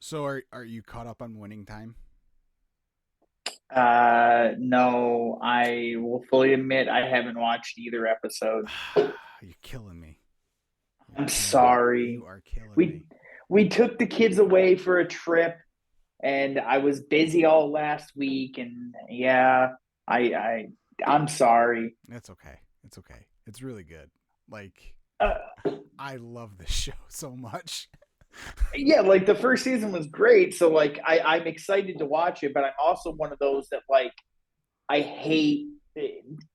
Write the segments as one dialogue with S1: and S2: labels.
S1: So are you caught up on Winning Time?
S2: No, I will fully admit I haven't watched either episode.
S1: You're killing me. You're
S2: I'm
S1: killing me. You
S2: sorry.
S1: are killing
S2: We
S1: me.
S2: we took the kids away for a trip, and I was busy all last week, and yeah, I'm sorry.
S1: It's okay. It's okay. It's really good. Like
S2: Uh,
S1: I love this show so much.
S2: yeah, like the first season was great, so like I'm excited to watch it, but I'm also one of those that like I hate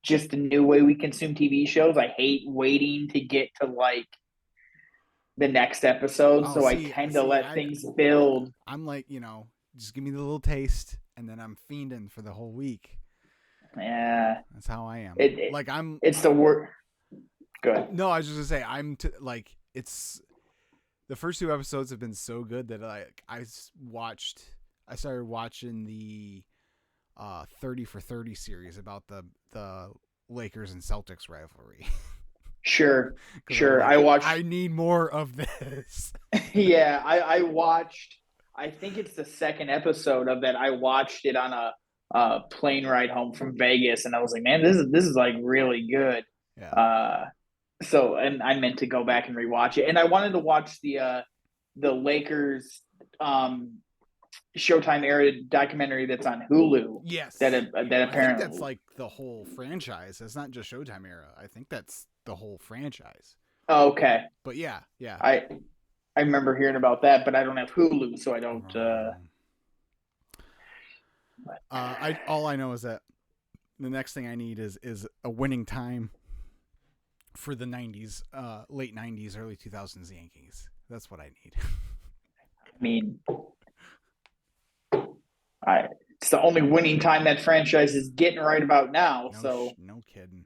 S2: just the new way we consume TV shows. I hate waiting to get to like the next episode,
S1: Oh,
S2: so I
S1: see,
S2: tend to
S1: see,
S2: let things build.
S1: I'm like, just give me the little taste, and then I'm fiending for the whole week.
S2: Yeah,
S1: That's how I am.
S2: it, it
S1: Like
S2: it's the worst. Good.
S1: no, I was just gonna say like it's the first two episodes have been so good that I started watching the 30 for 30 series about the Lakers and Celtics rivalry
S2: Sure,
S1: because I'm
S2: sure. I
S1: like
S2: watched.
S1: I need more of this.
S2: Yeah, I watched. I think it's the second episode of that. I watched it on a plane ride home from Vegas, and I was like, man, this is like really good.
S1: Yeah.
S2: Uh, so and I meant to go back and rewatch it, and I wanted to watch the Lakers Showtime era documentary that's on Hulu.
S1: Yes.
S2: That
S1: I think that's
S2: apparently.
S1: like the whole franchise. It's not just Showtime era. I think that's the whole franchise.
S2: Oh, okay,
S1: But yeah, yeah.
S2: I I remember hearing about that, but I don't have Hulu, so I don't.
S1: Um, I all I know is that the next thing I need is a Winning Time for the '90s, late '90s, early 2000s Yankees. That's what I need.
S2: I mean, I it's the only winning time that franchise is getting right about now. So,
S1: No kidding.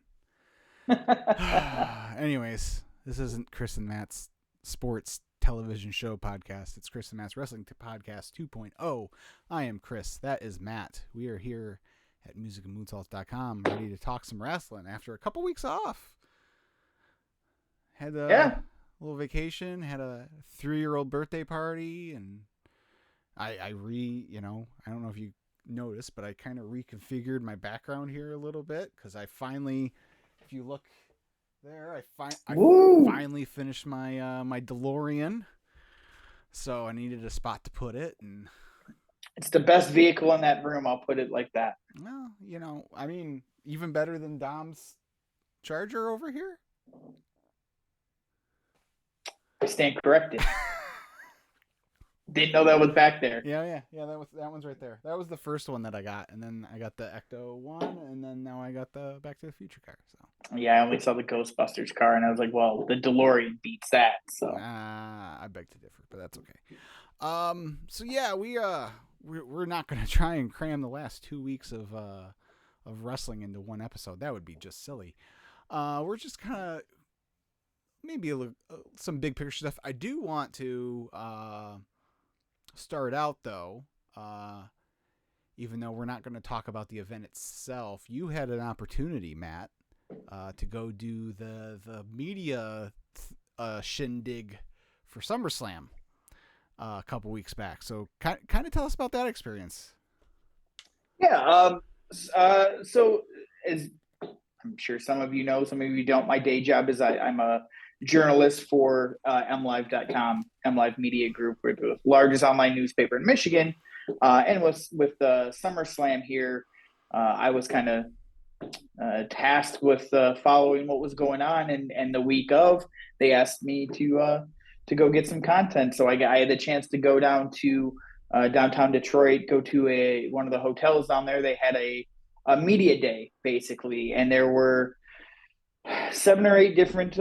S1: Anyways, this isn't Chris and Matt's sports television show podcast. It's Chris and Matt's wrestling podcast 2.0. I am Chris. That is Matt. We are here at musicandmoonsalts.com ready to talk some wrestling after a couple weeks off. Had a
S2: yeah,
S1: little vacation, had a 3-year-old birthday party, and I don't know if you noticed, but I kind of reconfigured my background here a little bit because I finally, if you look there, I
S2: woo!
S1: finally finished my DeLorean. So I needed a spot to put it, and
S2: It's the best vehicle in that room. I'll put it like that.
S1: well, I mean, even better than Dom's Charger over here.
S2: I stand corrected. Didn't know that was back there.
S1: Yeah. That one's right there. That was the first one that I got, and then I got the Ecto one, and then now I got the Back to the Future car. So,
S2: Yeah, I only saw the Ghostbusters car, and I was like, well, the DeLorean beats that. So,
S1: I beg to differ, but that's okay. So yeah, we're not gonna try and cram the last 2 weeks of wrestling into one episode. That would be just silly. We're just kind of maybe some big picture stuff. I do want to start out though. Even though we're not going to talk about the event itself, you had an opportunity, Matt, to go do the media shindig for SummerSlam a couple weeks back. So kind of tell us about that experience.
S2: yeah. So as I'm sure some of you know, some of you don't. My day job is I'm a journalist for MLive.com, MLive Media Group. We're the largest online newspaper in Michigan. And with the SummerSlam here, I was kind of tasked with following what was going on. And the week of, they asked me to go get some content. So I had the chance to go down to downtown Detroit, go to one of the hotels down there. They had a media day basically, and there were 7 or 8 different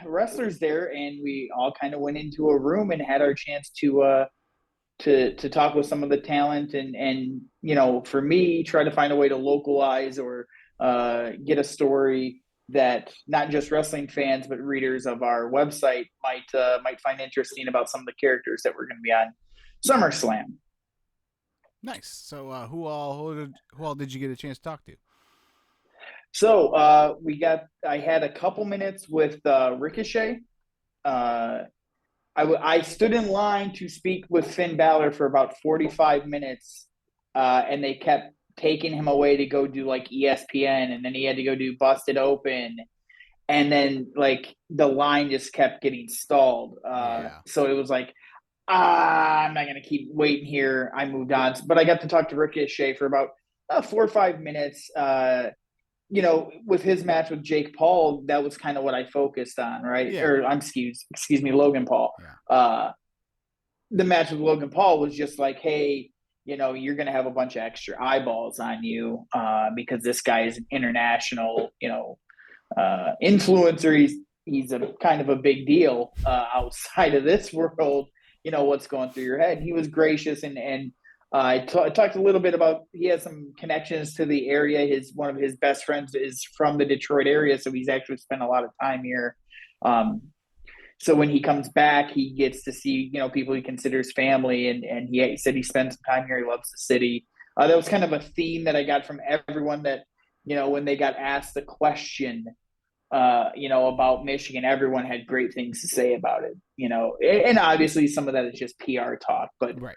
S2: wrestlers there, and we all kind of went into a room and had our chance to talk with some of the talent, and for me, try to find a way to localize or get a story that not just wrestling fans but readers of our website might find interesting about some of the characters that were going to be on SummerSlam.
S1: Nice. So who all did you get a chance to talk to?
S2: So I had a couple minutes with Ricochet. Uh, I stood in line to speak with Finn Balor for about 45 minutes, and they kept taking him away to go do like ESPN, and then he had to go do Busted Open, and then like the line just kept getting stalled.
S1: Yeah.
S2: So it was like, I'm not gonna keep waiting here. I moved on, but I got to talk to Ricochet for about 4 or 5 minutes. With his match with Jake Paul, that was kind of what I focused on, right?
S1: Yeah.
S2: Or I'm excuse me, Logan Paul.
S1: Yeah.
S2: The match with Logan Paul was just like, hey, you're going to have a bunch of extra eyeballs on you because this guy is an international, influencer. He's a kind of a big deal outside of this world. What's going through your head. He was gracious and I talked a little bit about he has some connections to the area. One of his best friends is from the Detroit area, so he's actually spent a lot of time here. So when he comes back, he gets to see people he considers family, and he said he spends some time here. He loves the city. That was kind of a theme that I got from everyone that when they got asked the question, about Michigan, everyone had great things to say about it. And obviously some of that is just PR talk, but
S1: Right.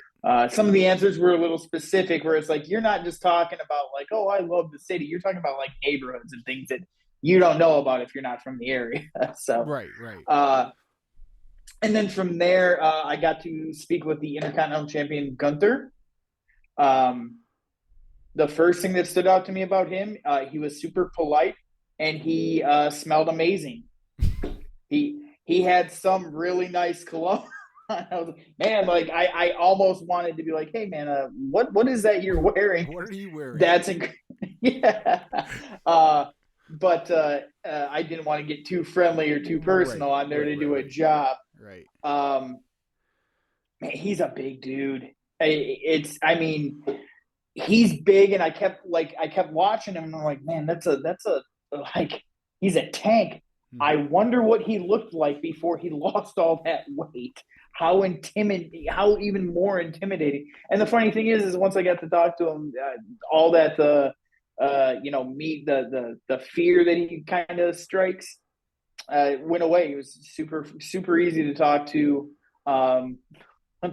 S2: some of the answers were a little specific, where it's like you're not just talking about like, oh, I love the city. You're talking about like neighborhoods and things that you don't know about if you're not from the area. So
S1: Right.
S2: and then from there, I got to speak with the Intercontinental Champion Gunther. The first thing that stood out to me about him, he was super polite and he smelled amazing. He had some really nice cologne. I was like, man, like I almost wanted to be like, hey man, what is that you're wearing?
S1: What are you wearing?
S2: That's yeah. But I didn't want to get too friendly or too personal. I'm there to do a job.
S1: Right.
S2: Man, he's a big dude. I mean, he's big, and I kept watching him, and I'm like, man, that's a like he's a tank.
S1: Mm-hmm.
S2: I wonder what he looked like before he lost all that weight. How even more intimidating. And the funny thing is once I got to talk to him, all that the fear that he kind of strikes went away. He was super super easy to talk to. One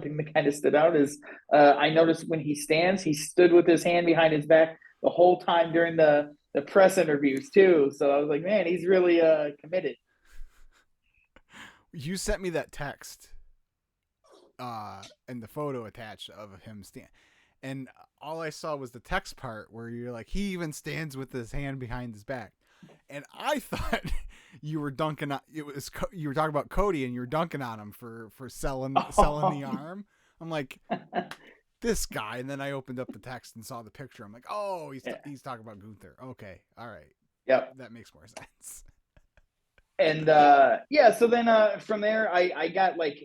S2: thing that kind of stood out is I noticed when he stands, he stood with his hand behind his back the whole time during the press interviews too. So I was like, man, he's really committed.
S1: You sent me that text and the photo attached of him and all I saw was the text part where you're like, he even stands with his hand behind his back. And I thought you were dunking on you were talking about Cody and you were dunking on him for selling the arm. I'm like, this guy, and then I opened up the text and saw the picture. I'm like, oh, he's talking about Gunther. Okay, all right.
S2: Yep,
S1: that makes more sense.
S2: And so then from there, I got like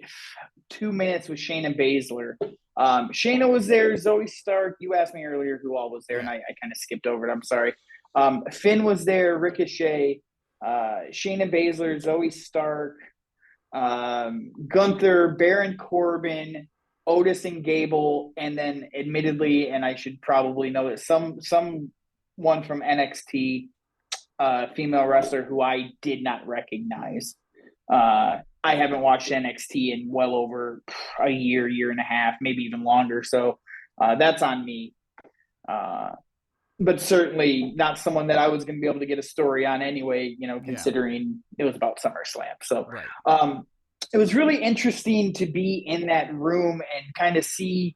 S2: 2 minutes with Shayna Baszler. Shayna was there. Zoe Stark. You asked me earlier who all was there, and I kind of skipped over it. I'm sorry. Finn was there. Ricochet, Shayna Baszler, Zoe Stark, Gunther, Baron Corbin, Otis and Gable, and then admittedly, and I should probably know it, someone from NXT, female wrestler who I did not recognize. I haven't watched NXT in well over a year and a half, maybe even longer. So that's on me. But certainly not someone that I was going to be able to get a story on anyway, considering it was about SummerSlam. So it was really interesting to be in that room and kind of see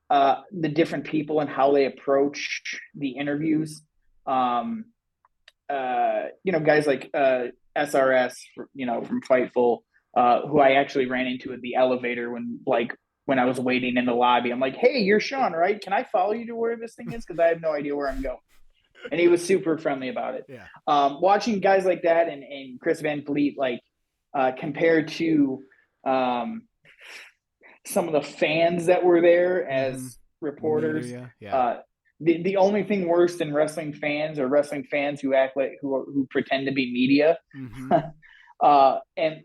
S2: the different people and how they approach the interviews. Guys like SRS, from Fightful, who I actually ran into at the elevator when I was waiting in the lobby. I'm like, hey, you're Sean, right? Can I follow you to where this thing is? Because I have no idea where I'm going. And he was super friendly about it.
S1: Yeah.
S2: Watching guys like that and Chris Van Vliet, compared to some of the fans that were there as reporters. The only thing worse than wrestling fans or wrestling fans who act like who pretend to be media. And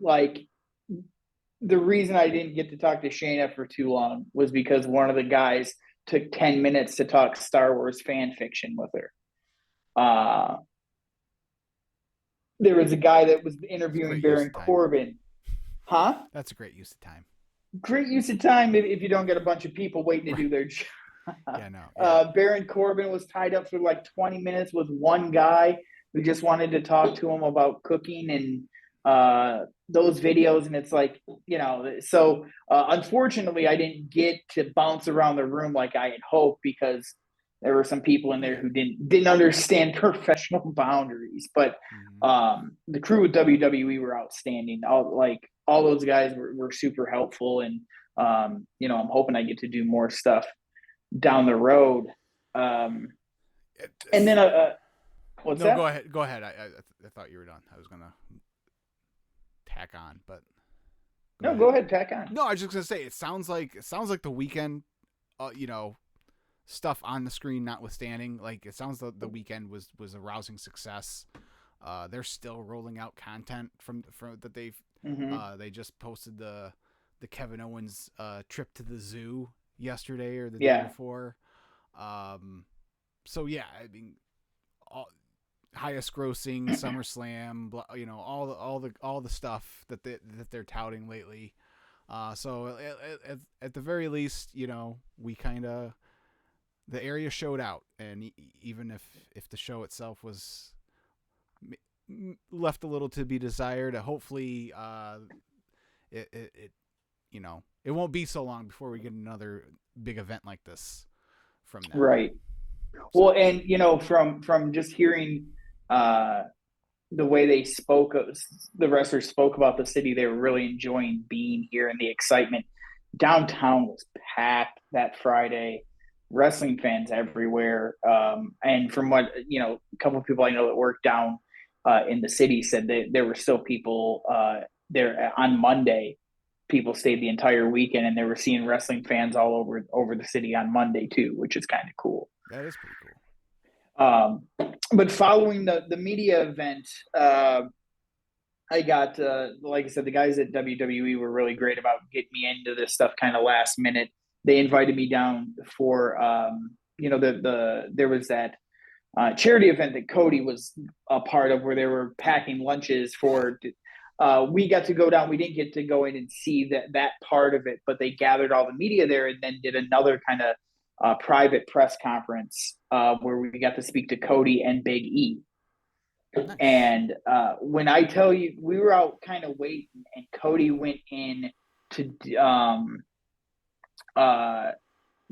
S2: the reason I didn't get to talk to Shayna for too long was because one of the guys took 10 minutes to talk Star Wars fan fiction with her. There was a guy that was interviewing Baron Corbin. Huh?
S1: That's a great use of time.
S2: Great use of time if you don't get a bunch of people waiting to
S1: Right.
S2: do their job.
S1: Yeah, no. Yeah.
S2: Baron Corbin was tied up for like 20 minutes with one guy who just wanted to talk to him about cooking and those videos. And it's like, so unfortunately, I didn't get to bounce around the room like I had hoped because there were some people in there
S1: Yeah.
S2: who didn't understand professional boundaries. But
S1: Mm-hmm.
S2: the crew with WWE were outstanding. All those guys were super helpful, and I'm hoping I get to do more stuff down the road. And then what's
S1: No,
S2: that?
S1: go ahead. Go ahead. I thought you were done. I was gonna tack on, but go
S2: No,
S1: ahead.
S2: go ahead, tack on.
S1: No, I was just gonna say it sounds like the weekend. Stuff on the screen notwithstanding, like it sounds like the weekend was a rousing success. They're still rolling out content from that they just posted the Kevin Owens trip to the zoo yesterday or the day
S2: Yeah,
S1: before. So yeah, I mean, highest grossing SummerSlam, all the stuff that they're touting lately. So at the very least, we kind of the area showed out, and even if the show itself was left a little to be desired, hopefully it it won't be so long before we get another big event like this from them.
S2: right.
S1: So.
S2: Well, and from just hearing uh, the way the wrestlers spoke about the city, they were really enjoying being here and the excitement. Downtown was packed that Friday. Wrestling fans everywhere, and from what a couple of people I know that work down in the city said that there were still people there on Monday. People stayed the entire weekend, and they were seeing wrestling fans all over the city on Monday too, which is kind of cool.
S1: That is pretty cool.
S2: But following the media event, I got like I said, the guys at WWE were really great about getting me into this stuff kind of last minute. They invited me down for there was that charity event that Cody was a part of where they were packing lunches for. We got to go down. We didn't get to go in and see that part of it, but they gathered all the media there and then did another kind of private press conference where we got to speak to Cody and Big E.
S1: Nice.
S2: And when I tell you, we were out kind of waiting, and Cody went in to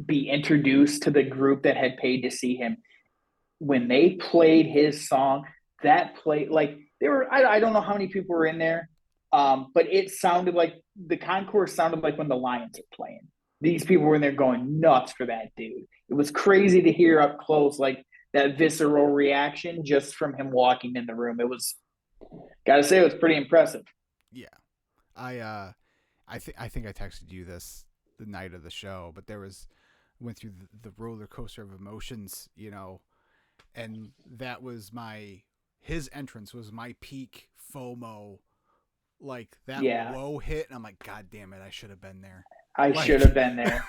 S2: be introduced to the group that had paid to see him. When they played his song, that played like there were. I don't know how many people were in there, but it sounded like the concourse sounded like when the Lions are playing. These people were in there going nuts for that dude. It was crazy to hear up close, like that visceral reaction just from him walking in the room. It was, gotta say, it was pretty impressive.
S1: Yeah, I think I texted you this the night of the show, but went through the roller coaster of emotions, and that was his entrance was my peak FOMO, like that low hit, and I'm like, God damn it, I should have been there.
S2: I should have been there.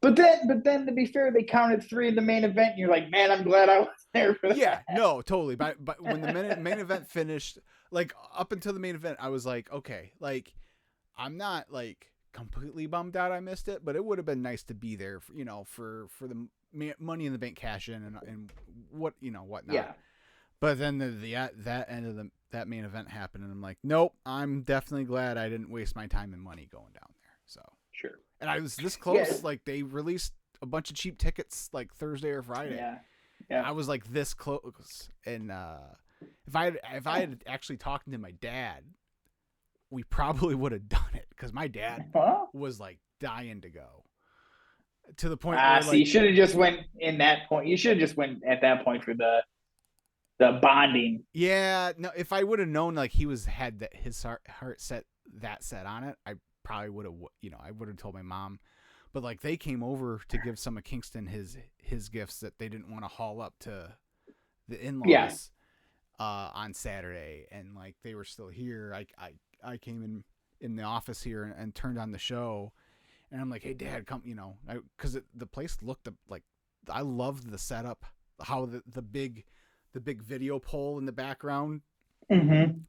S2: But then, to be fair, they counted 3 in the main event, and you're like, man, I'm glad I was there for that.
S1: Yeah, no, totally. But when the main event finished, like up until the main event, I was like, okay, like I'm not like completely bummed out I missed it, but it would have been nice to be there, for the Money in the Bank cash in and whatnot.
S2: Yeah.
S1: But then that end of that main event happened, and I'm like, nope, I'm definitely glad I didn't waste my time and money going down there. So
S2: sure.
S1: And I was this close. Like they released a bunch of cheap tickets like Thursday or Friday.
S2: Yeah.
S1: I was like this close. And if I had actually talked to my dad, we probably would have done it because my dad was like dying to go. To the point where
S2: you should have just went in that point. You should have just went at that point for the bonding.
S1: Yeah, no. If I would have known like he had that his heart set on it, I probably would have. I would have told my mom. But like they came over to give some of Kingston his gifts that they didn't want to haul up to the in-laws on Saturday, and like they were still here. I came in the office here and turned on the show. And I'm like, hey, Dad, come, because the place looked like, I loved the setup, how the big video pole in the background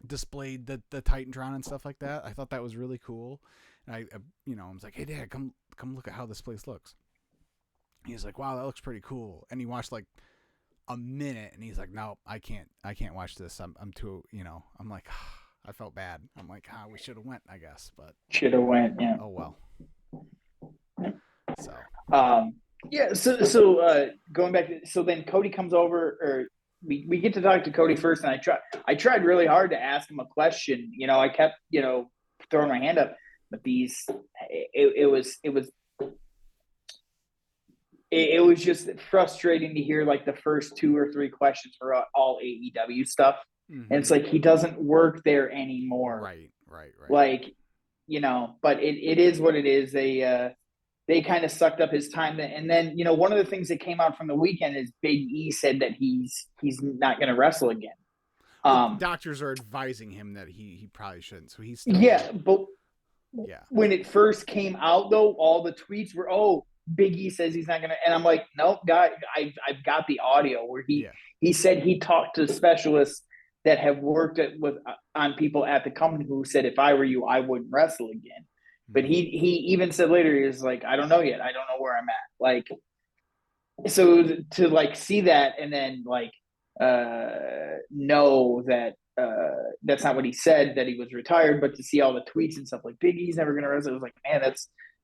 S1: displayed the Titantron and stuff like that. I thought that was really cool. And I was like, hey Dad, come look at how this place looks. He's like, wow, that looks pretty cool. And he watched like a minute and he's like, no, I can't watch this. I'm too, I'm like, I felt bad. I'm like, we should have went, I guess, but
S2: should have went. Yeah.
S1: Oh well. So.
S2: Yeah. So going back so then Cody comes over, or we get to talk to Cody first, and I tried really hard to ask him a question. I kept throwing my hand up, but it was just frustrating to hear like the first 2 or 3 questions were all AEW stuff. Mm-hmm. And it's like, he doesn't work there anymore.
S1: Right.
S2: Like, but it is what it is. They kind of sucked up his time. And then, one of the things that came out from the weekend is Big E said that he's not going to wrestle again.
S1: Doctors are advising him that he probably shouldn't. So he's
S2: but when it first came out though, all the tweets were, Big E says he's not gonna, and I'm like, nope, guy, I've got the audio where he said he talked to specialists that have worked on people at the company who said, if I were you, I wouldn't wrestle again. But he even said later, he was like, I don't know yet, I don't know where I'm at. Like, so to like see that and then like know that that's not what he said, that he was retired, but to see all the tweets and stuff like Big E's never gonna wrestle, it was like, man,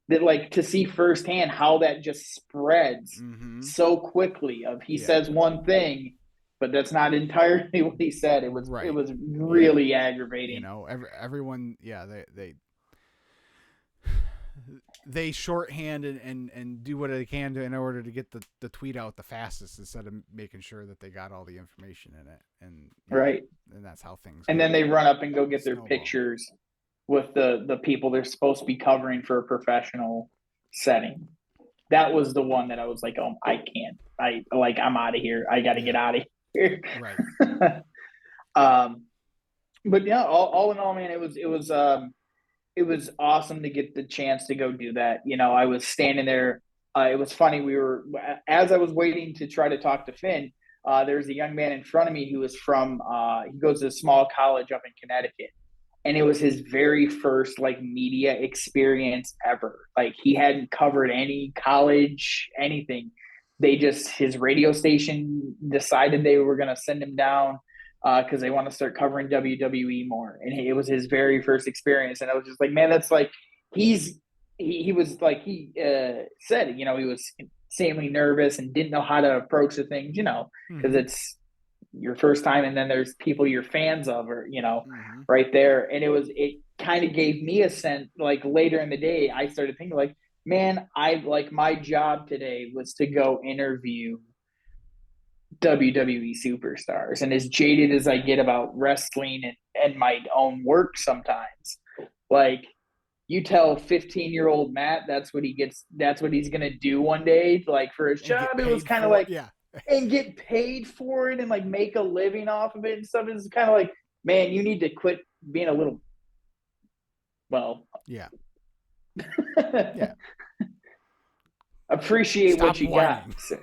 S2: that like to see firsthand how that just spreads so quickly. Says one thing, but that's not entirely what he said. It was It was really aggravating.
S1: Everyone, they shorthand and do what they can in order to get the tweet out the fastest, instead of making sure that they got all the information in it. And and that's how things.
S2: And then they run up and go get their pictures with the people they're supposed to be covering for a professional setting. That was the one that I was like, I can't. I'm out of here. I got to get out of here.
S1: Right.
S2: But yeah, all in all, man, it was awesome to get the chance to go do that. I was standing there. It was funny. As I was waiting to try to talk to Finn, there was a young man in front of me who was from, he goes to a small college up in Connecticut. And it was his very first like media experience ever. Like, he hadn't covered any college, anything. His radio station decided they were going to send him down because they want to start covering WWE more. And it was his very first experience. And I was just like, man, that's like, he was like, he said, he was insanely nervous and didn't know how to approach the things, because it's your first time, and then there's people you're fans of, or right there. And it kind of gave me a sense, like later in the day I started thinking like, man, my job today was to go interview WWE superstars. And as jaded as I get about wrestling and my own work sometimes, like, you tell 15-year-old Matt that's what he's gonna do one day, like for his job. It was kind of like, and get paid for it and like make a living off of it and stuff. It's kind of like, man, you need to quit being a little, appreciate
S1: Stop
S2: what you
S1: whining.
S2: got.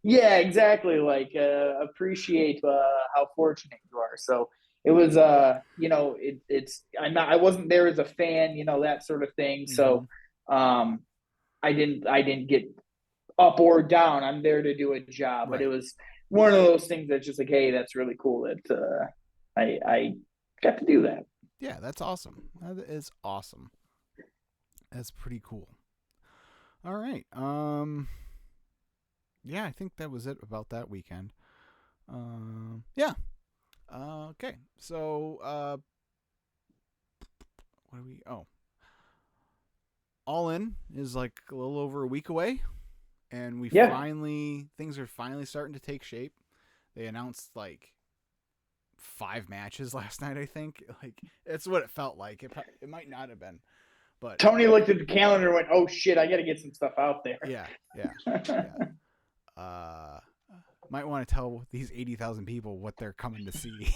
S2: Yeah, exactly. Like, appreciate how fortunate you are. So it was, I wasn't there as a fan, that sort of thing. So, I didn't get up or down. I'm there to do a job, but it was one of those things that's just like, hey, that's really cool that I got to do that.
S1: Yeah, that's awesome. That is awesome. That's pretty cool. All right. Yeah, I think that was it about that weekend. Yeah. Okay. So, what do we? Oh, All In is like a little over a week away, and things are finally starting to take shape. They announced like 5 matches last night, I think. Like, it's what it felt like. It might not have been, but
S2: Tony looked at the calendar and went, "Oh shit, I got to get some stuff out there."
S1: Yeah. Might want to tell these 80,000 people what they're coming to see.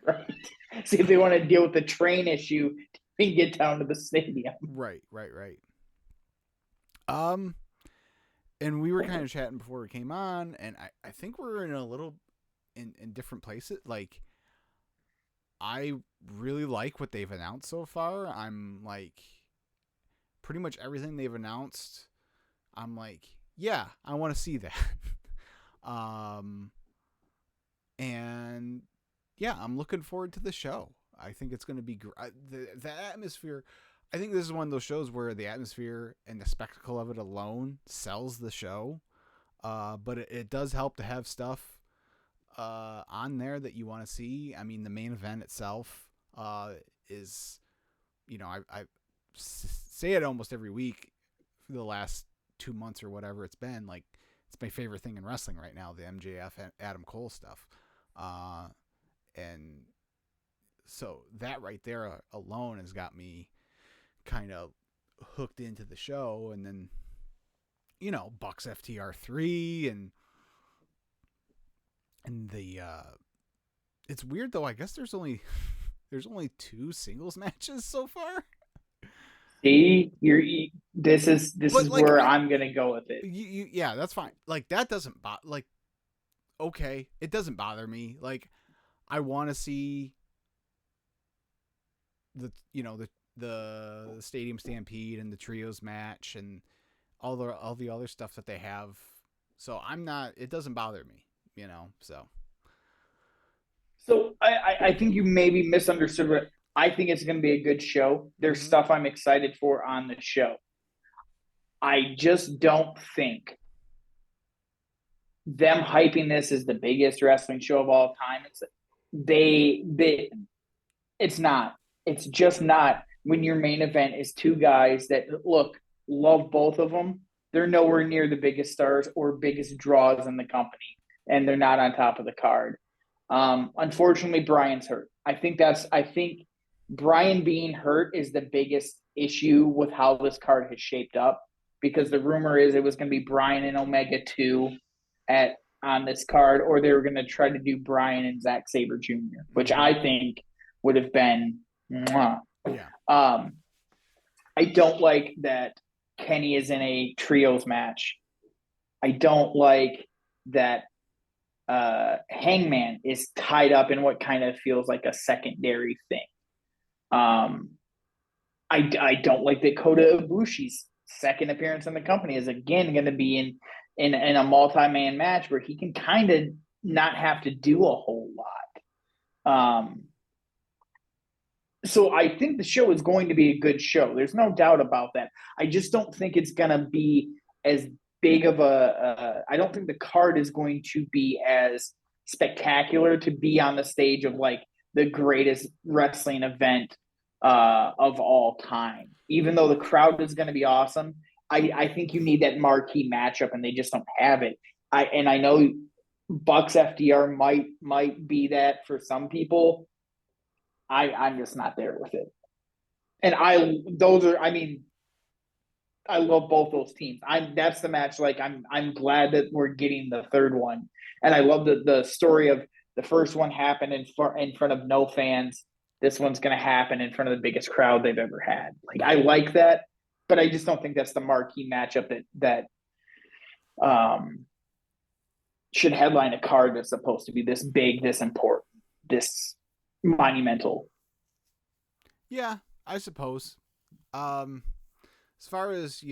S2: Right. See if they want to deal with the train issue and get down to the stadium.
S1: Right. And we were kind of chatting before we came on, and I think we're in a little in different places. Like, I really like what they've announced so far. I'm like, pretty much everything they've announced, I'm like, yeah, I want to see that. um, and yeah, I'm looking forward to the show. I think it's going to be the atmosphere. I think this is one of those shows where the atmosphere and the spectacle of it alone sells the show. But it does help to have stuff on there that you want to see. I mean, the main event itself is, I say it almost every week for the last 2 months or whatever it's been. Like, it's my favorite thing in wrestling right now, the MJF and Adam Cole stuff. And so that right there alone has got me kind of hooked into the show. And then, Bucks FTR3 and the it's weird though. I guess there's only 2 singles matches so far.
S2: See, this is
S1: Like,
S2: where I'm gonna go with it.
S1: Yeah, that's fine. Like, that doesn't okay, it doesn't bother me. Like, I want to see the Stadium Stampede and the trios match and all the other stuff that they have. So it doesn't bother me, so.
S2: So I think you maybe misunderstood what I think it's going to be a good show. There's stuff I'm excited for on the show. I just don't think them hyping this as the biggest wrestling show of all time. It's not. It's just not when your main event is 2 guys that love both of them. They're nowhere near the biggest stars or biggest draws in the company, and they're not on top of the card. Unfortunately, Brian's hurt. I think Brian being hurt is the biggest issue with how this card has shaped up, because the rumor is it was going to be Brian and Omega 2 on this card, or they were going to try to do Brian and Zack Sabre Jr., which I think would have been mwah.
S1: Yeah.
S2: I don't like that Kenny is in a trios match. I don't like that Hangman is tied up in what kind of feels like a secondary thing. I don't like that Kota Ibushi's second appearance in the company is again going to be in a multi-man match where he can kind of not have to do a whole lot. So I think the show is going to be a good show. There's no doubt about that. I just don't think it's going to be as big of I don't think the card is going to be as spectacular to be on the stage of like the greatest wrestling event of all time. Even though the crowd is going to be awesome, I think you need that marquee matchup, and they just don't have it. I know Bucks FDR might be that for some people. I'm just not there with it. And I love both those teams. That's the match. Like, I'm glad that we're getting the third one, and I love the story of the first one happened in front of no fans. This one's going to happen in front of the biggest crowd they've ever had. Like, I like that, but I just don't think that's the marquee matchup that should headline a card that's supposed to be this big, this important, this monumental.
S1: Yeah, I suppose. As far as,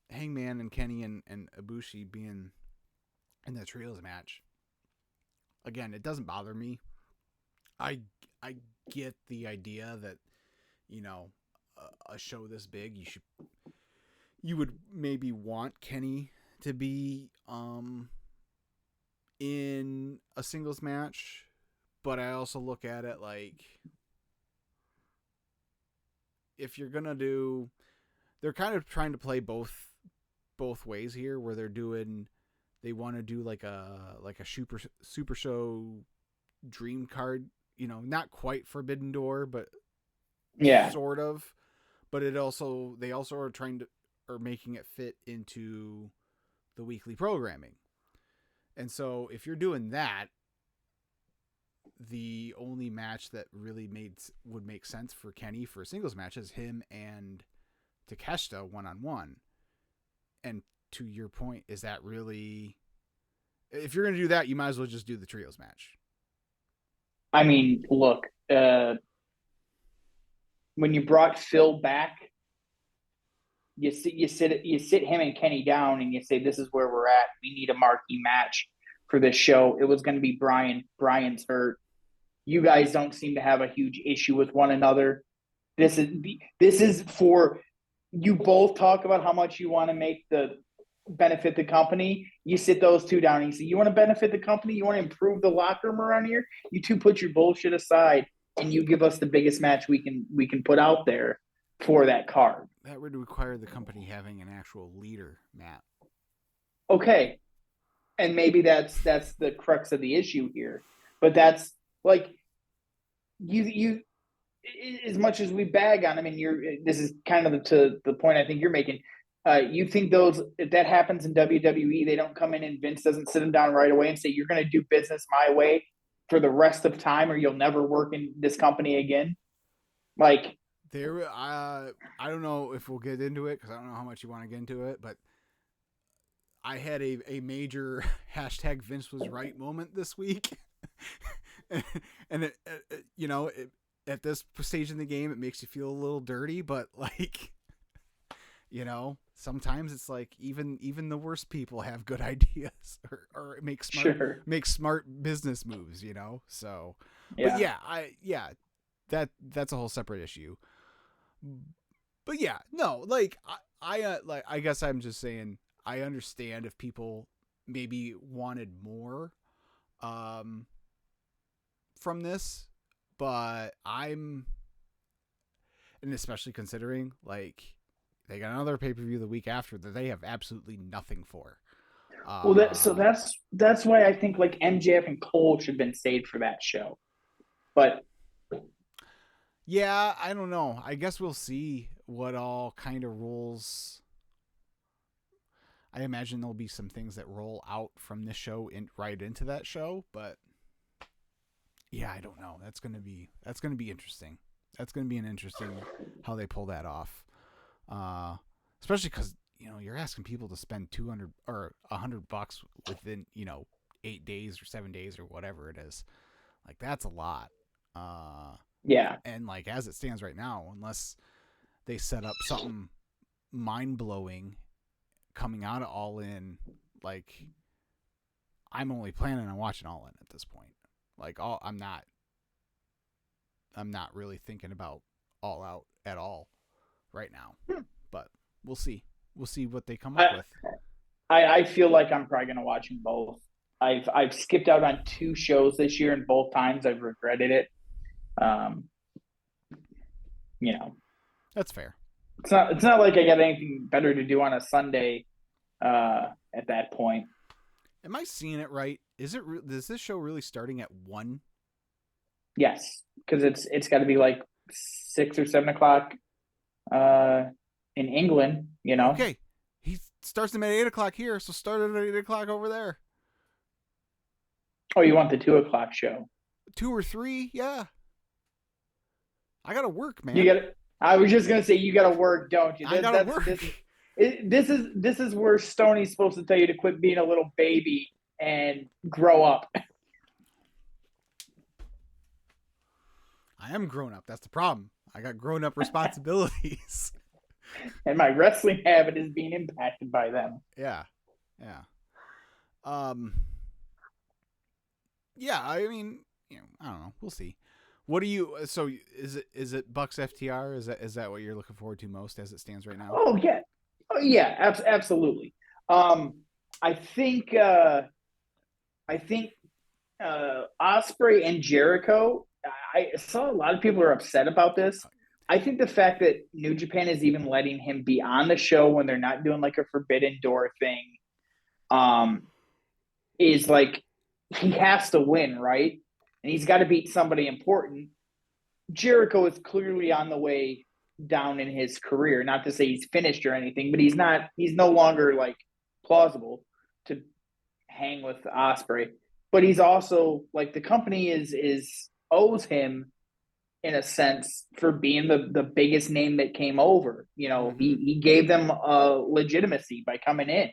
S1: Hangman and Kenny and Ibushi being in the trios match, again, it doesn't bother me. I get the idea that, a show this big, you would maybe want Kenny to be in a singles match, but I also look at it like, if you're gonna they're kind of trying to play both ways here, where they want to do like a super show dream card, not quite Forbidden Door, but
S2: yeah,
S1: sort of. But they also are making it fit into the weekly programming. And so if you're doing that, the only match that really would make sense for Kenny for a singles match is him and Takeshita one-on-one. And to your point, is that really, if you're going to do that, you might as well just do the trios match.
S2: I mean, look, when you brought Phil back, you sit him and Kenny down, and you say, "This is where we're at. We need a marquee match for this show." It was going to be Brian. Brian's hurt. You guys don't seem to have a huge issue with one another. This is for you both talk about how much you want to make the benefit the company. You sit those two down and you say, "You want to benefit the company? You want to improve the locker room around here? You two put your bullshit aside and you give us the biggest match we can put out there for that card."
S1: That would require the company having an actual leader, Matt.
S2: Okay, and maybe that's the crux of the issue here. But that's like you as much as we bag on him, and this is kind of to the point I think you're making. You think if that happens in WWE, they don't come in and Vince doesn't sit them down right away and say, "You're going to do business my way for the rest of time, or you'll never work in this company again." Like,
S1: I don't know if we'll get into it because I don't know how much you want to get into it, but I had a major hashtag Vince was right moment this week. And at this stage in the game, it makes you feel a little dirty, but like, sometimes it's like even the worst people have good ideas or make smart business moves, So,
S2: yeah.
S1: but that's a whole separate issue. But yeah, no, like I guess I'm just saying I understand if people maybe wanted more from this, but and especially considering like they got another pay-per-view the week after that they have absolutely nothing for.
S2: Well, that's why I think like MJF and Cole should have been saved for that show. But
S1: yeah, I don't know. I guess we'll see what all kind of rolls. I imagine there'll be some things that roll out from this show right into that show, but yeah, I don't know. That's gonna be interesting. That's gonna be an interesting how they pull that off. Especially because you're asking people to spend $200 or $100 within 8 days or 7 days or whatever it is. Like that's a lot.
S2: Yeah.
S1: And like as it stands right now, unless they set up something mind blowing coming out of All In, like I'm only planning on watching All In at this point. Like I'm not really thinking about All Out at all right now. But we'll see. We'll see what they come up with.
S2: I feel like I'm probably gonna watch them both. I've skipped out on 2 shows this year, and both times I've regretted it.
S1: That's fair.
S2: It's not like I got anything better to do on a Sunday at that point.
S1: Am I seeing it right? Is this show really starting at 1?
S2: Yes, because it's got to be like 6 or 7 o'clock in England.
S1: Okay, he starts them at 8 o'clock here, so start it at 8 o'clock over there.
S2: Oh, you want the 2 o'clock show?
S1: 2 or 3, yeah. I gotta work, man.
S2: I was just gonna say you gotta work, don't you?
S1: I gotta work.
S2: This is where Stoney's supposed to tell you to quit being a little baby and grow up.
S1: I am grown up. That's the problem. I got grown up responsibilities.
S2: And my wrestling habit is being impacted by them.
S1: Yeah. Yeah, I mean, I don't know. We'll see. What do you? So is it Bucks FTR? Is that what you're looking forward to most as it stands right now?
S2: Oh yeah, absolutely. I think Ospreay and Jericho. I saw a lot of people are upset about this. I think the fact that New Japan is even letting him be on the show when they're not doing like a Forbidden Door thing, is like he has to win, right? And he's got to beat somebody important. Jericho is clearly on the way down in his career. Not to say he's finished or anything, but he's no longer like plausible to hang with Ospreay. But he's also like the company is owes him in a sense for being the biggest name that came over. He gave them legitimacy by coming in.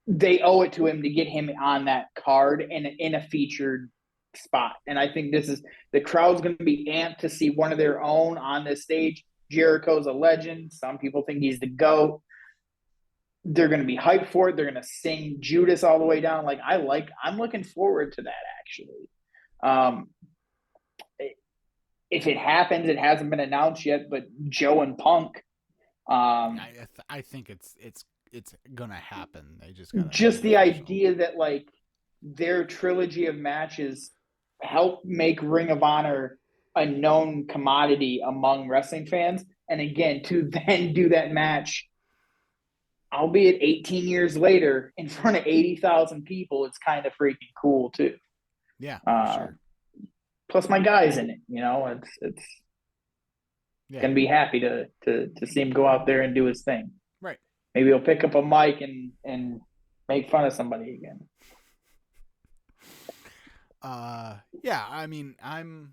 S2: they owe it to him to get him on that card and in a featured spot. And I think the crowd's going to be amped to see one of their own on this stage. Jericho's a legend. Some people think he's the GOAT. They're going to be hyped for it. They're going to sing Judas all the way down. I'm looking forward to that actually. Um, if it happens, it hasn't been announced yet, but Joe and Punk.
S1: I think it's gonna happen. They just gotta
S2: just the idea that like their trilogy of matches help make Ring of Honor a known commodity among wrestling fans. And again, to then do that match, albeit 18 years later, in front of 80,000 people, it's kind of freaking cool too.
S1: Yeah, for sure.
S2: Plus, my guy's in it. It's gonna be happy to see him go out there and do his thing.
S1: Right.
S2: Maybe he'll pick up a mic and make fun of somebody again.
S1: Yeah, I mean, I'm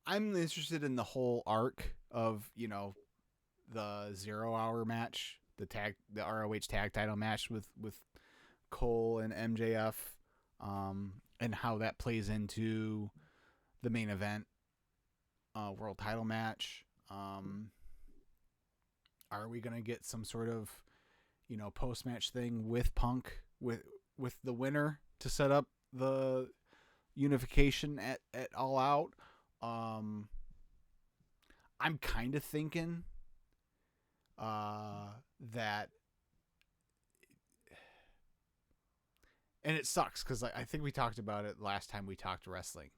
S1: interested in the whole arc of, the 0 hour match, the ROH tag title match with Cole and MJF, and how that plays into the main event, world title match. Are we gonna get some sort of, post match thing with Punk with the winner to set up the unification at All Out? I'm kind of thinking that, and it sucks because I think we talked about it last time we talked wrestling,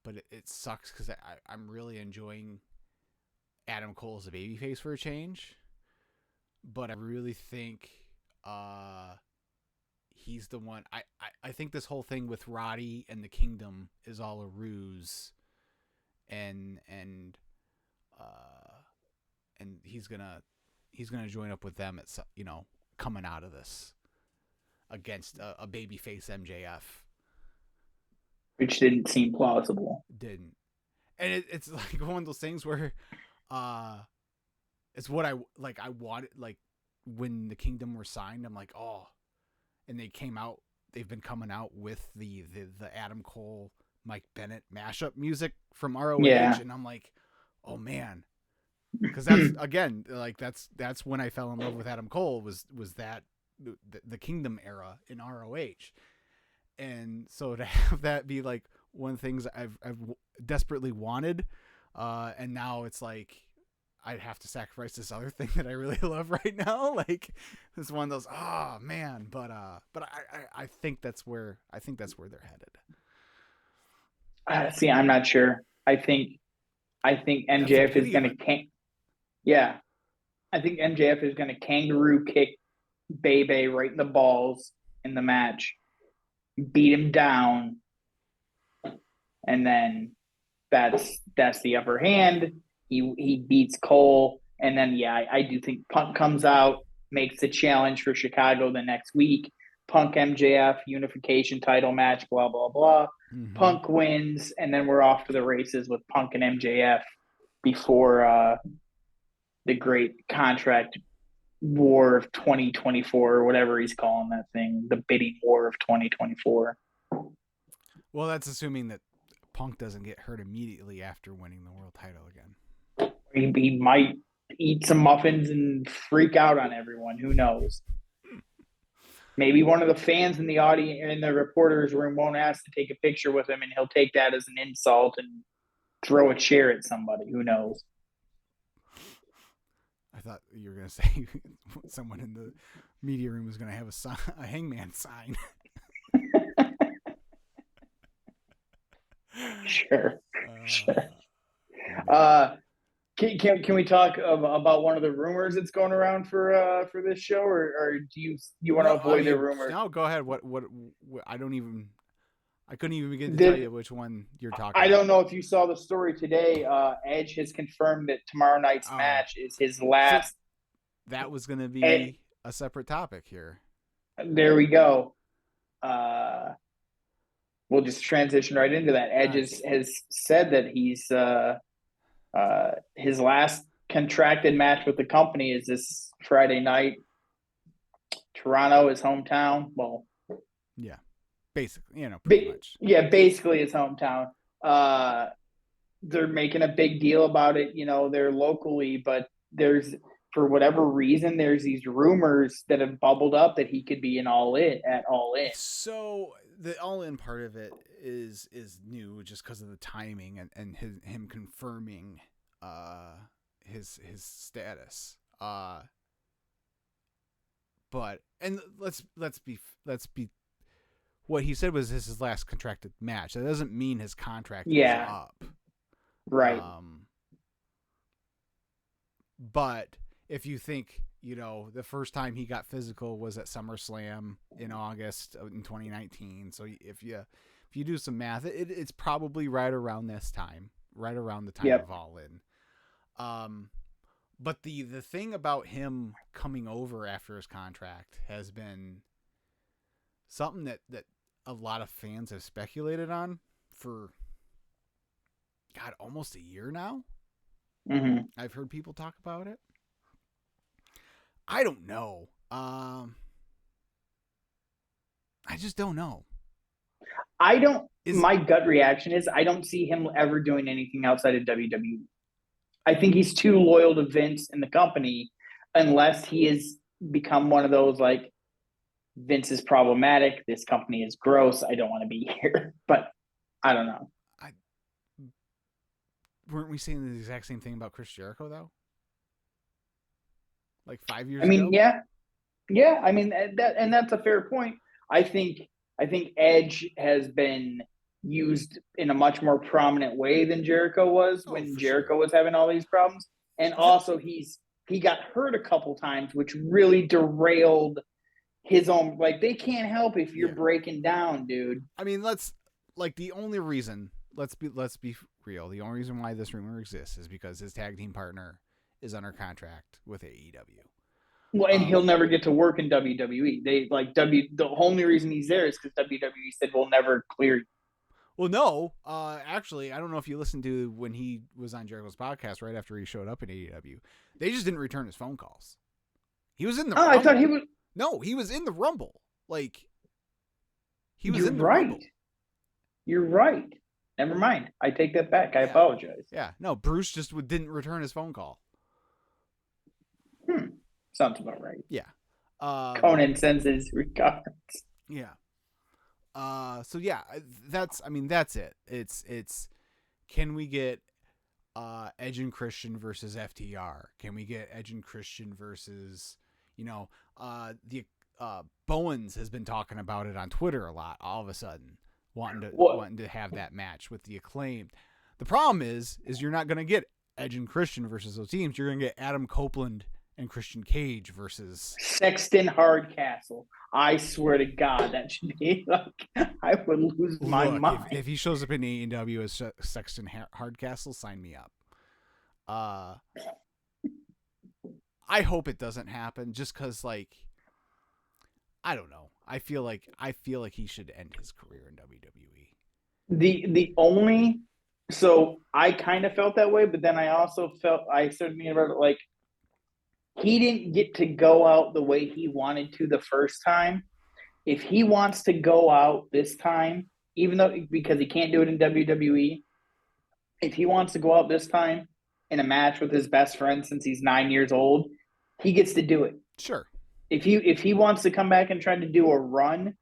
S1: but it sucks because I'm really enjoying Adam Cole as a babyface for a change, but I really think he's the one. I think this whole thing with Roddy and the Kingdom is all a ruse, and he's gonna join up with them at coming out of this against a babyface MJF,
S2: which didn't seem plausible.
S1: Didn't, and it's like one of those things where it's what I wanted. Like when the Kingdom were signed, I'm like, oh. And they've been coming out with the Adam Cole, Mike Bennett mashup music from ROH.
S2: Yeah.
S1: And I'm like, oh man. Because that's, again, like that's when I fell in love with Adam Cole was that the Kingdom era in ROH. And so to have that be like one of the things I've desperately wanted, and now it's like I'd have to sacrifice this other thing that I really love right now. Like this one of those, oh man, but I think that's where they're
S2: headed. See, I'm not sure. I think MJF is going to yeah. I think MJF is going to kangaroo kick Bebe right in the balls in the match, beat him down, and then that's the upper hand. He beats Cole, and then I do think Punk comes out, makes the challenge for Chicago the next week. Punk MJF unification title match, blah blah blah. Mm-hmm. Punk wins, and then we're off to the races with Punk and MJF before the great contract war of 2024 or whatever he's calling that thing, the bidding war of 2024.
S1: Well, that's assuming that Punk doesn't get hurt immediately after winning the world title again.
S2: He might eat some muffins and freak out on everyone. Who knows? Maybe one of the fans in the audience in the reporter's room won't ask to take a picture with him, and he'll take that as an insult and throw a chair at somebody. Who knows?
S1: I thought you were going to say someone in the media room was going to have a Hangman sign.
S2: Sure. Can we talk about one of the rumors that's going around for this show, or do you want to avoid the rumor?
S1: No, go ahead. What I couldn't even begin to tell you which one you're talking about.
S2: I don't know if you saw the story today. Edge has confirmed that tomorrow night's match is his last.
S1: So that was going to be a separate topic here.
S2: There we go. We'll just transition right into that. Edge has said that he's his last contracted match with the company is this Friday night Toronto is hometown. Well,
S1: Yeah, basically, pretty much.
S2: Yeah, basically his hometown. They're making a big deal about it. They're locally, but for whatever reason, there's these rumors that have bubbled up that he could be an All In at All In.
S1: So the All In part of it is new just because of the timing and him confirming his status. But let's be what he said was his last contracted match. That doesn't mean his contract is up.
S2: Right.
S1: But if you think, the first time he got physical was at SummerSlam in August in 2019. So if you do some math, it's probably right around this time, right around the time of All In. But the thing about him coming over after his contract has been something that a lot of fans have speculated on for, God, almost a year now.
S2: Mm-hmm.
S1: I've heard people talk about it. I don't know. I just don't know.
S2: My gut reaction is I don't see him ever doing anything outside of WWE. I think he's too loyal to Vince and the company unless he has become one of those like, Vince is problematic. This company is gross. I don't want to be here. But I don't know.
S1: Weren't we saying the exact same thing about Chris Jericho, though? Like 5 years ago?
S2: Yeah. I mean, that's a fair point. I think Edge has been used in a much more prominent way than Jericho was when Jericho was having all these problems. And also he got hurt a couple times, which really derailed his own, like, they can't help if you're breaking down, dude.
S1: I mean, the only reason, let's be real, the only reason why this rumor exists is because his tag team partner is under contract with AEW.
S2: Well, and he'll never get to work in WWE. The only reason he's there is because WWE said we'll never clear you.
S1: Well, no, actually, I don't know if you listened to when he was on Jericho's podcast right after he showed up in AEW. They just didn't return his phone calls. He was in the Rumble.
S2: I thought he was.
S1: No, he was in the Rumble. Like, he was in the Rumble.
S2: You're right. Never mind. I take that back. I apologize.
S1: Yeah, no, Bruce just didn't return his phone call.
S2: Sounds about right.
S1: Yeah.
S2: Conan sends his regards.
S1: Yeah. So yeah, that's it. It's can we get Edge and Christian versus FTR? Can we get Edge and Christian versus, the Bowens has been talking about it on Twitter a lot all of a sudden, wanting to have that match with the Acclaimed. The problem is you're not going to get Edge and Christian versus those teams. You're going to get Adam Copeland and Christian Cage versus
S2: Sexton Hardcastle. I swear to God, that should be like, I would lose my mind.
S1: If he shows up in AEW as Sexton Hardcastle, sign me up. I hope it doesn't happen just because, like, I don't know. I feel like he should end his career in WWE.
S2: So I kind of felt that way, but then I also I started thinking about it like, he didn't get to go out the way he wanted to the first time. If he wants to go out this time, because he can't do it in WWE, if he wants to go out this time in a match with his best friend since he's 9 years old, he gets to do it.
S1: Sure.
S2: If he wants to come back and try to do a run,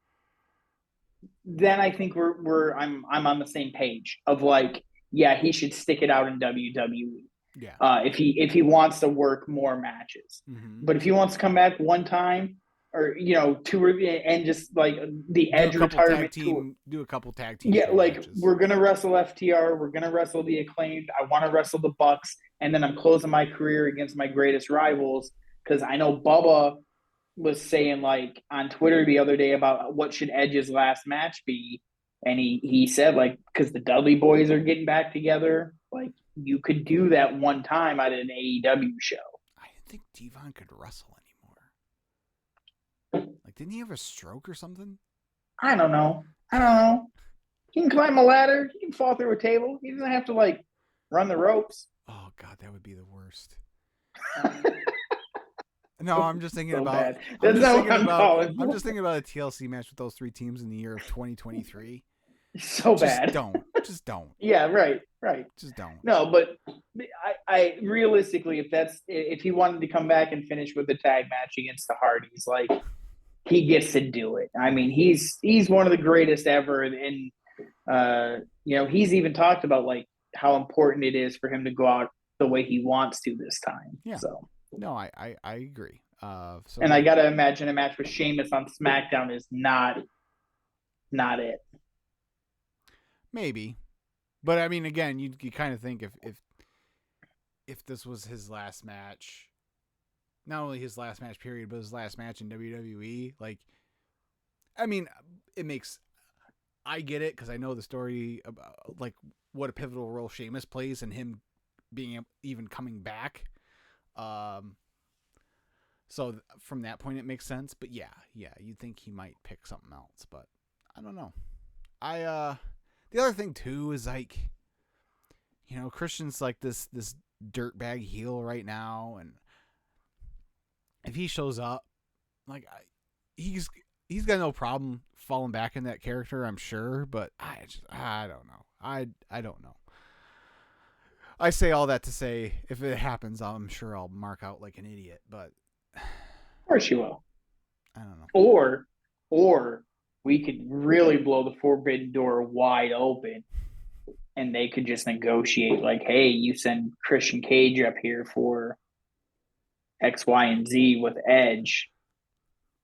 S2: then I think I'm on the same page of like, yeah, he should stick it out in WWE.
S1: Yeah.
S2: If he wants to work more matches, but if he wants to come back one time or two and just like the Edge retirement tour,
S1: do a couple tag team.
S2: Yeah, like matches. We're gonna wrestle FTR, we're gonna wrestle the Acclaimed. I want to wrestle the Bucks, and then I'm closing my career against my greatest rivals because I know Bubba was saying like on Twitter the other day about what should Edge's last match be, and he said like because the Dudley Boys are getting back together, like. You could do that one time at an AEW show.
S1: I didn't think Devon could wrestle anymore. Like, didn't he have a stroke or something?
S2: I don't know. He can climb a ladder. He can fall through a table. He doesn't have to, like, run the ropes.
S1: Oh, God, that would be the worst. No, I'm just thinking
S2: So
S1: about.
S2: bad.
S1: I'm
S2: That's
S1: just
S2: not
S1: thinking
S2: what I'm
S1: about.
S2: calling.
S1: I'm just thinking about a TLC match with those three teams in the year of 2023.
S2: So
S1: Just
S2: bad.
S1: don't. Just don't.
S2: Yeah, right.
S1: Just don't.
S2: No, but I realistically, if he wanted to come back and finish with the tag match against the Hardys, like he gets to do it. I mean, he's one of the greatest ever, and he's even talked about like how important it is for him to go out the way he wants to this time.
S1: Yeah.
S2: So
S1: No, I agree.
S2: and I gotta imagine a match with Sheamus on SmackDown is not it.
S1: maybe, but I mean, again, you kind of think if this was his last match, not only his last match period, but his last match in WWE, like, I mean, it makes. I get it because I know the story about like what a pivotal role Sheamus plays and him being even coming back. So from that point, it makes sense. But yeah, you'd think he might pick something else, but I don't know. The other thing too is like, Christian's like this dirtbag heel right now, and if he shows up, like he's got no problem falling back in that character, I'm sure, but I don't know. I don't know. I say all that to say, if it happens, I'm sure I'll mark out like an idiot, but
S2: Of course you will.
S1: I don't know.
S2: Or we could really blow the forbidden door wide open and they could just negotiate like, hey, you send Christian Cage up here for X, Y, and Z with Edge.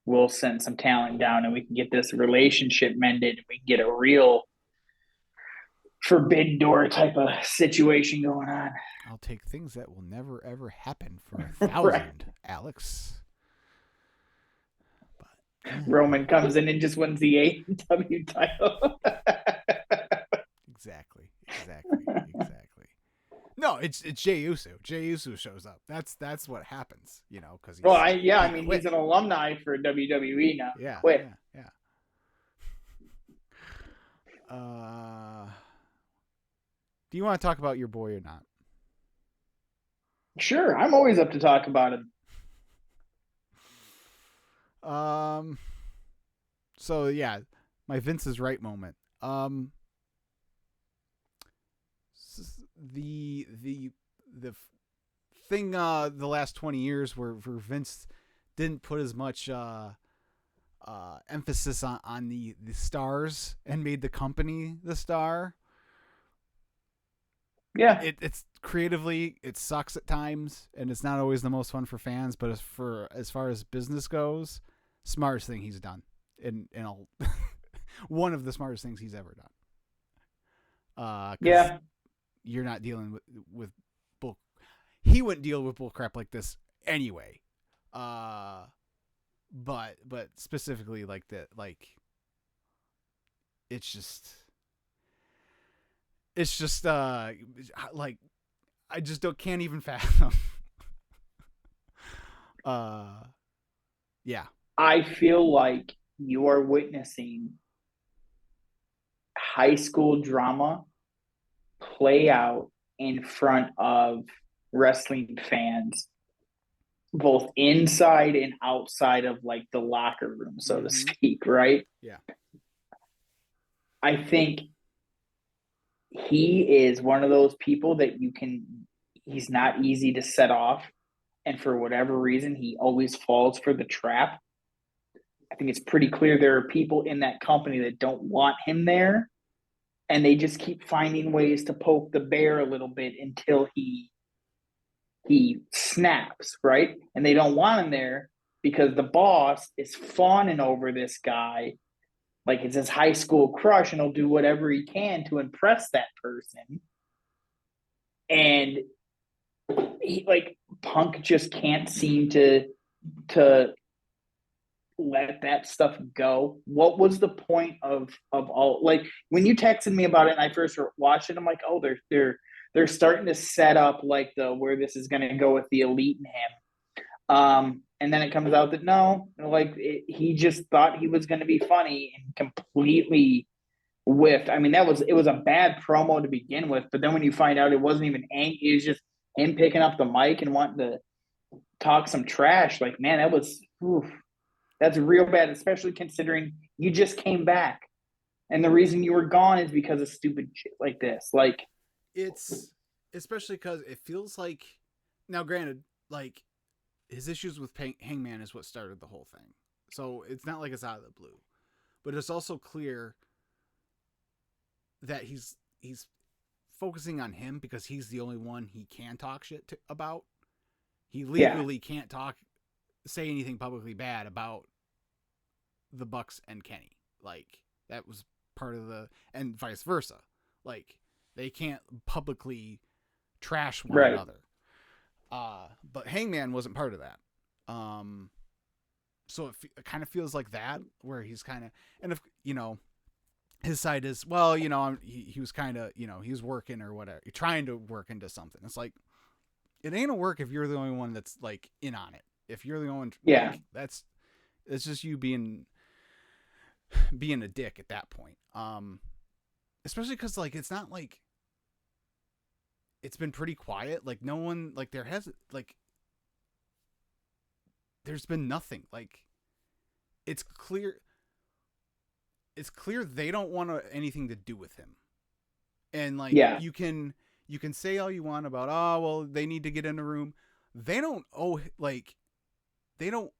S2: We'll send some talent down and we can get this relationship mended and we can get a real forbidden door type of situation going on.
S1: I'll take things that will never ever happen for 1,000, right. Alex.
S2: Roman comes in and just wins the AEW title.
S1: Exactly. No, it's Jey Uso. Jey Uso shows up. That's what happens, because he's.
S2: Well, I mean, he's an alumni for WWE now.
S1: Yeah.
S2: Quit.
S1: Yeah. Do you want to talk about your boy or not?
S2: Sure, I'm always up to talk about him.
S1: So yeah, my Vince is right moment. The thing the last 20 years where Vince didn't put as much emphasis on the stars and made the company the star.
S2: Yeah,
S1: it's creatively it sucks at times and it's not always the most fun for fans, but as far as business goes, smartest thing he's done in all one of the smartest things he's ever done.
S2: Yeah,
S1: you're not dealing with bull. He wouldn't deal with bull crap like this anyway. But specifically like that, like it's just like I just can't even fathom. Yeah.
S2: I feel like you are witnessing high school drama play out in front of wrestling fans, both inside and outside of like the locker room, so to speak, right?
S1: Yeah.
S2: I think he is one of those people that he's not easy to set off. And for whatever reason, he always falls for the trap. I think it's pretty clear there are people in that company that don't want him there. And they just keep finding ways to poke the bear a little bit until he snaps, right? And they don't want him there because the boss is fawning over this guy like it's his high school crush, and he'll do whatever he can to impress that person. And he, like, Punk just can't seem to let that stuff go. What was the point of all, like, when you texted me about it and I first watched it, I'm like, oh, they're starting to set up like where this is going to go with the Elite and him. And then it comes out that no, like he just thought he was going to be funny and completely whiffed. I mean, it was a bad promo to begin with, but then when you find out it wasn't even it was just him picking up the mic and wanting to talk some trash, like, man, that was, oof, that's real bad, especially considering you just came back. And the reason you were gone is because of stupid shit like this. Like,
S1: It's especially because it feels like, now granted, like his issues with Hangman is what started the whole thing, so it's not like it's out of the blue, but it's also clear that he's focusing on him because he's the only one he can talk shit about. He
S2: yeah,
S1: legally can't say anything publicly bad about the Bucks and Kenny. Like that was part of and vice versa. Like they can't publicly trash one
S2: right.
S1: another. But Hangman wasn't part of that. So it kind of feels like that, where he's kind of, and if his side is, well, he was kind of, he was working or whatever, trying to work into something. It's like, it ain't a work if you're the only one that's like in on it. If you're the only one,
S2: Yeah.
S1: like it's just you being a dick at that point. Especially because like it's not like it's been pretty quiet. Like no one, like there's been nothing. Like it's clear they don't want anything to do with him. And like
S2: Yeah.
S1: you can say all you want about, oh well, they need to get in a room. They don't they don't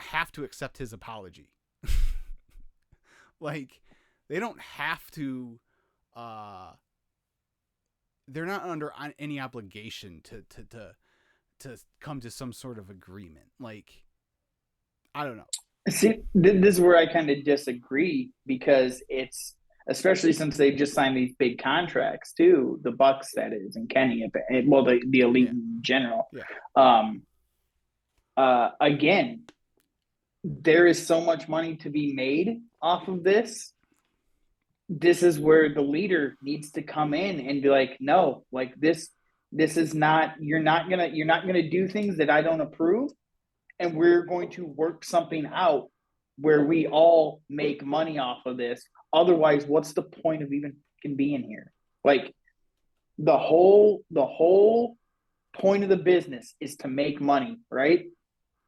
S1: have to accept his apology. Like they don't have to they're not under any obligation to come to some sort of agreement. Like I don't know.
S2: See, this is where I kind of disagree because it's, especially since they've just signed these big contracts too, the Bucks, that is, and Kenny, well, the elite
S1: Yeah.
S2: in general.
S1: Yeah.
S2: Um, Again, there is so much money to be made off of this. This is where the leader needs to come in and be like, no, like this is not, you're not gonna do things that I don't approve, and we're going to work something out where we all make money off of this. Otherwise, what's the point of even being here? Like the whole point of the business is to make money, right?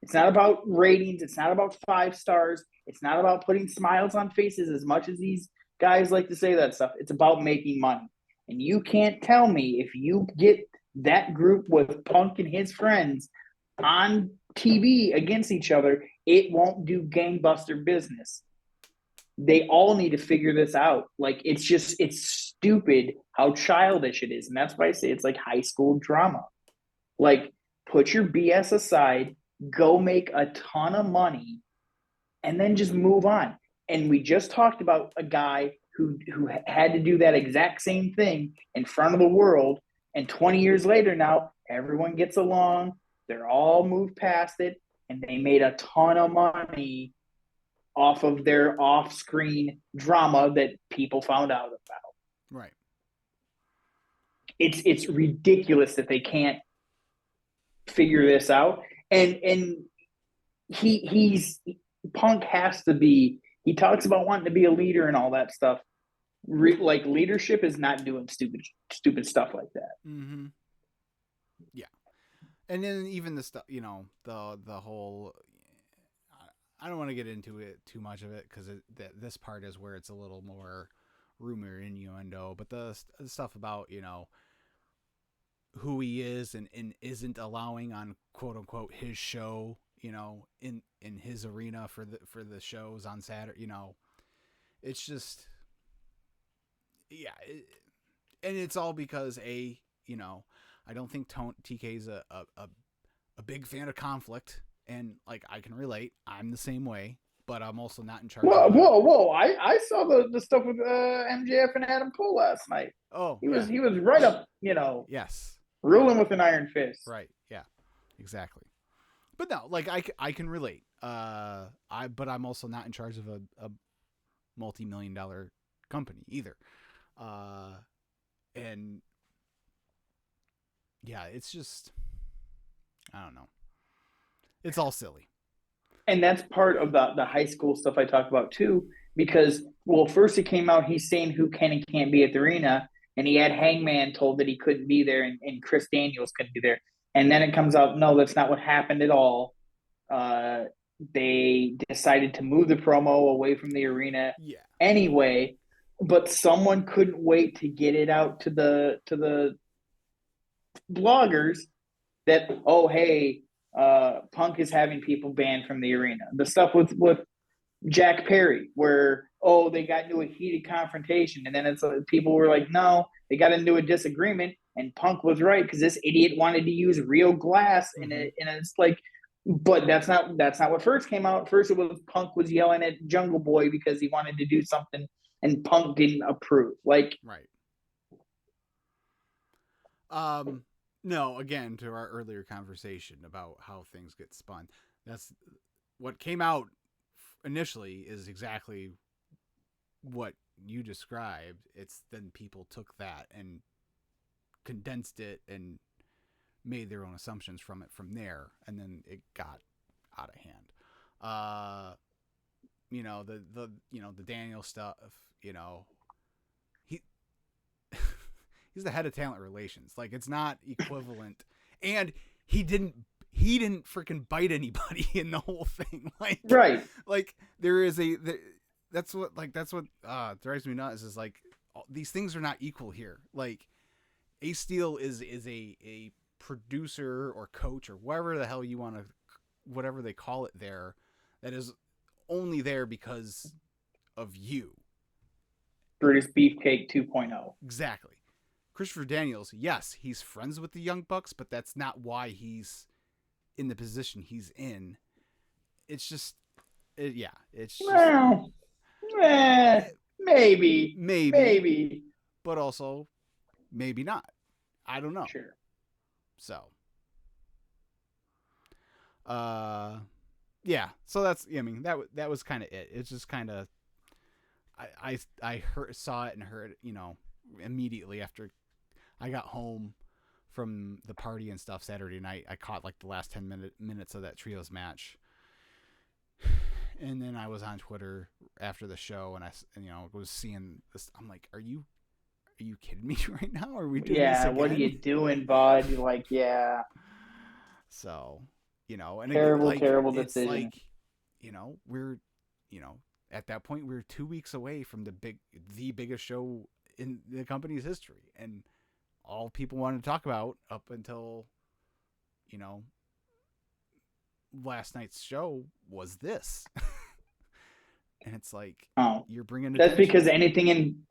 S2: It's not about ratings. It's not about 5 stars. It's not about putting smiles on faces as much as these guys like to say that stuff. It's about making money. And you can't tell me if you get that group with Punk and his friends on TV against each other, it won't do gangbuster business. They all need to figure this out. Like it's stupid how childish it is. And that's why I say it's like high school drama. Like put your BS aside, go make a ton of money, and then just move on. And we just talked about a guy who had to do that exact same thing in front of the world. And 20 years later now, everyone gets along. They're all moved past it, and they made a ton of money off of their off-screen drama that people found out about.
S1: Right.
S2: It's ridiculous that they can't figure this out. And he's Punk has to be. He talks about wanting to be a leader and all that stuff. Like leadership is not doing stupid stuff like that.
S1: Mm-hmm. Yeah. And then even the stuff, the whole. I don't want to get into it too much of it because this part is where it's a little more rumor innuendo. But the stuff about who he is and isn't allowing on quote unquote his show, in his arena for the shows on Saturday, it's just and it's all because I don't think TK's a big fan of conflict, and like I can relate. I'm the same way, but I'm also not in charge
S2: Whoa,
S1: of
S2: whoa, whoa! I saw the stuff with MJF and Adam Cole last night.
S1: Oh,
S2: He was right up,
S1: yes,
S2: ruling with an iron fist.
S1: right, yeah, exactly. But no, like I can relate. But I'm also not in charge of a multi-million-dollar company either. And yeah, it's just I don't know. It's all silly.
S2: And that's part of the high school stuff I talk about too, because well, first it came out he's saying who can and can't be at the arena, and he had Hangman told that he couldn't be there, and Chris Daniels couldn't be there. And then it comes out, no, that's not what happened at all. Uh, they decided to move the promo away from the arena
S1: Yeah.
S2: anyway, but someone couldn't wait to get it out to the bloggers that, oh hey, Punk is having people banned from the arena. The stuff with Jack Perry, where oh they got into a heated confrontation, and then it's people were like, no, they got into a disagreement, and Punk was right because this idiot wanted to use real glass,
S1: Mm-hmm.
S2: and it's like, but that's not what first came out. First, it was Punk was yelling at Jungle Boy because he wanted to do something, and Punk didn't approve. Like,
S1: Right. No, again, to our earlier conversation about how things get spun. That's what came out initially is exactly what you described. It's then people took that and condensed it and made their own assumptions from it from there, and then it got out of hand. The Daniel stuff, he he's the head of talent relations. Like, it's not equivalent. And he didn't freaking bite anybody in the whole thing.
S2: right.
S1: Like there is that's what drives me nuts is like these things are not equal here. Like Ace Steel is a producer or coach or whatever the hell you want to, whatever they call it there, that is only there because of you.
S2: Brutus Beefcake 2.0.
S1: Exactly. Christopher Daniels, yes, he's friends with the Young Bucks, but that's not why he's in the position he's in. It's just, it's just,
S2: well, maybe,
S1: but also maybe not. I don't know.
S2: Sure.
S1: So, yeah. So that's, I mean, that was kind of it. It's just kind of, I saw it and heard, immediately after I got home from the party and stuff Saturday night. I caught like the last 10 minutes of that trios match. And then I was on Twitter after the show and I was seeing this. I'm like, are you kidding me right now? Are we doing this again?
S2: What are you doing, bud? You're like, yeah.
S1: So, and
S2: terrible
S1: it's
S2: decision.
S1: like, we're, at that point we're 2 weeks away from the biggest show in the company's history, and all people wanted to talk about up until, last night's show was this. And it's like, you're bringing
S2: that's
S1: attention.
S2: because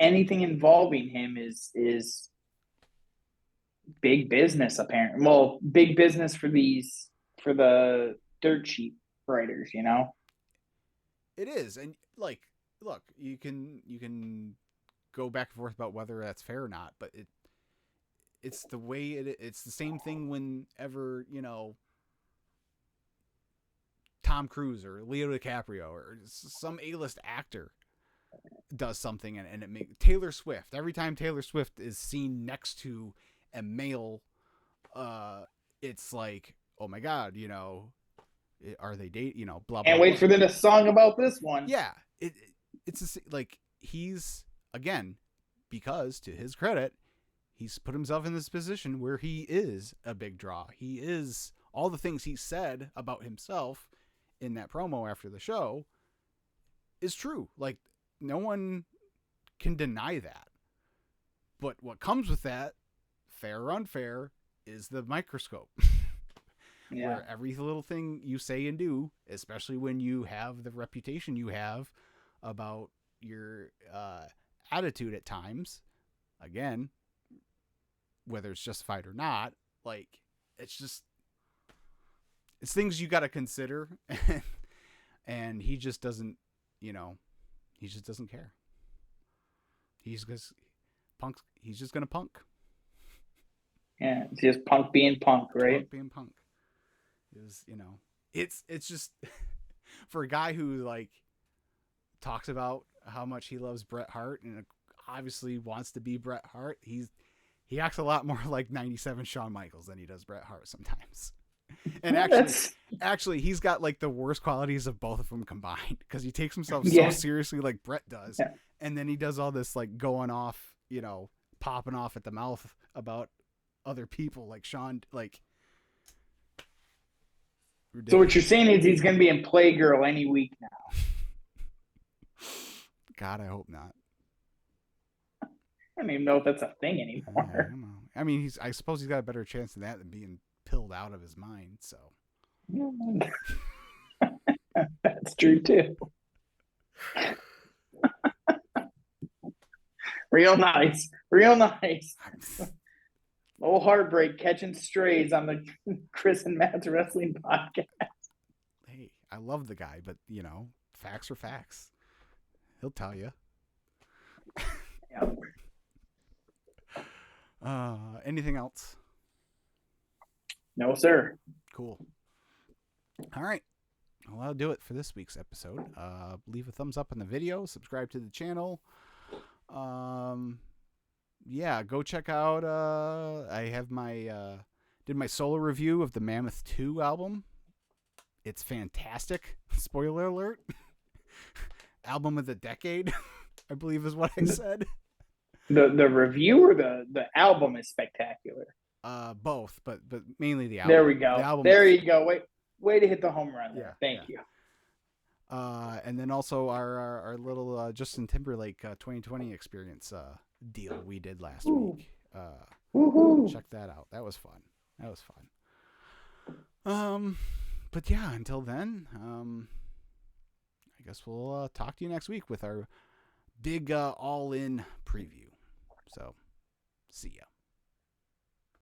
S2: anything involving him is big business, apparently. Well, big business for the dirt sheet writers,
S1: It is. And like, look, you can go back and forth about whether that's fair or not, but it's the way it's the same thing whenever, Tom Cruise or Leo DiCaprio or some A-list actor does something and it makes Taylor Swift. Every time Taylor Swift is seen next to a male, it's like, oh my God, are they date? Blah blah.
S2: Can't wait for them to song about this one.
S1: Yeah, it's like he's, again, because to his credit, he's put himself in this position where he is a big draw. He is all the things he said about himself in that promo after the show is true. Like, no one can deny that. But what comes with that, fair or unfair, is the microscope.
S2: Yeah.
S1: Where every little thing you say and do, especially when you have the reputation you have about your attitude at times, again, whether it's justified or not, like, it's things you got to consider. And he just doesn't, he just doesn't care. He's just going to punk.
S2: Yeah, it's just Punk being Punk, right?
S1: Punk being Punk. Is, it's just for a guy who like talks about how much he loves Bret Hart and obviously wants to be Bret Hart. He acts a lot more like 97 Shawn Michaels than he does Bret Hart sometimes. And actually he's got like the worst qualities of both of them combined, because he takes himself so seriously like Bret does.
S2: Yeah.
S1: And then he does all this like going off, popping off at the mouth about other people like Shawn. Like,
S2: So
S1: ridiculous.
S2: what you're saying is he's going to be in Playgirl any week now.
S1: God, I hope not.
S2: I don't even know if that's a thing
S1: I
S2: anymore.
S1: don't know. I mean, I suppose he's got a better chance than that than being pilled out of his mind. So
S2: That's true too. Real nice. Real nice. Little heartbreak catching strays on the Chris and Matt's Wrestling Podcast.
S1: Hey, I love the guy, but facts are facts. He'll tell you.
S2: Yep.
S1: Anything else?
S2: No, sir.
S1: Cool. All right. Well, that'll do it for this week's episode. Leave a thumbs up on the video. Subscribe to the channel. Yeah, go check out. I have did my solo review of the Mammoth 2 album. It's fantastic. Spoiler alert. Album of the decade, I believe is what I said.
S2: The review or the album is spectacular.
S1: Both, but mainly the album.
S2: There we go.
S1: The album
S2: there you go. Way to hit the home run there.
S1: Yeah,
S2: Thank you.
S1: And then also our little Justin Timberlake 2020 experience deal we did last week. Check that out. That was fun. But yeah, until then, I guess we'll talk to you next week with our big all-in preview. So, see ya.